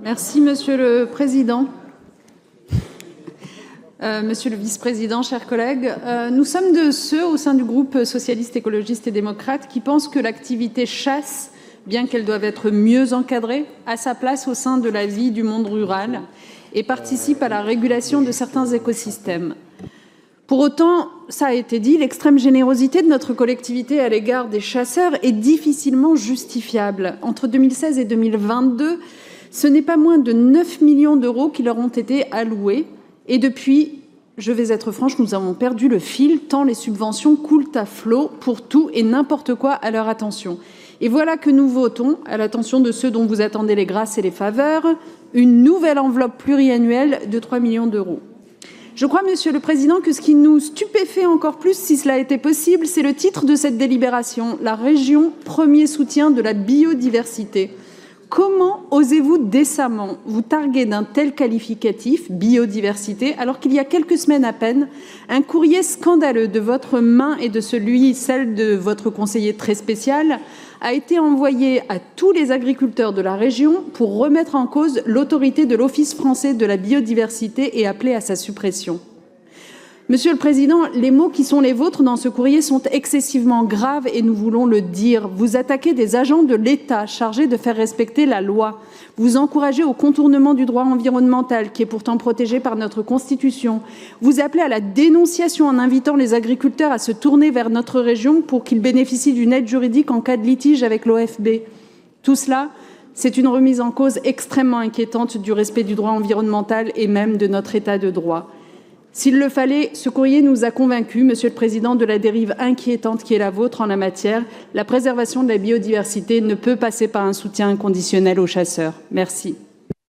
Merci, Monsieur le Président. Monsieur le Vice-président, chers collègues, nous sommes de ceux au sein du groupe socialiste, écologiste et démocrate qui pensent que l'activité chasse, bien qu'elle doive être mieux encadrée, a sa place au sein de la vie du monde rural et participe à la régulation de certains écosystèmes. Pour autant, ça a été dit, l'extrême générosité de notre collectivité à l'égard des chasseurs est difficilement justifiable. Entre 2016 et 2022, ce n'est pas moins de 9 millions d'euros qui leur ont été alloués. Et depuis, je vais être franche, nous avons perdu le fil tant les subventions coulent à flot pour tout et n'importe quoi à leur attention. Et voilà que nous votons, à l'attention de ceux dont vous attendez les grâces et les faveurs, une nouvelle enveloppe pluriannuelle de 3 millions d'euros. Je crois, Monsieur le Président, que ce qui nous stupéfait encore plus, si cela était possible, c'est le titre de cette délibération, la région premier soutien de la biodiversité. Comment osez-vous décemment vous targuer d'un tel qualificatif, biodiversité, alors qu'il y a quelques semaines à peine, un courrier scandaleux de votre main et de celle de votre conseiller très spécial a été envoyé à tous les agriculteurs de la région pour remettre en cause l'autorité de l'Office français de la biodiversité et appeler à sa suppression. Monsieur le Président, les mots qui sont les vôtres dans ce courrier sont excessivement graves et nous voulons le dire. Vous attaquez des agents de l'État chargés de faire respecter la loi. Vous encouragez au contournement du droit environnemental qui est pourtant protégé par notre Constitution. Vous appelez à la dénonciation en invitant les agriculteurs à se tourner vers notre région pour qu'ils bénéficient d'une aide juridique en cas de litige avec l'OFB. Tout cela, c'est une remise en cause extrêmement inquiétante du respect du droit environnemental et même de notre État de droit. S'il le fallait, ce courrier nous a convaincus, Monsieur le Président, de la dérive inquiétante qui est la vôtre en la matière. La préservation de la biodiversité ne peut passer par un soutien inconditionnel aux chasseurs. Merci.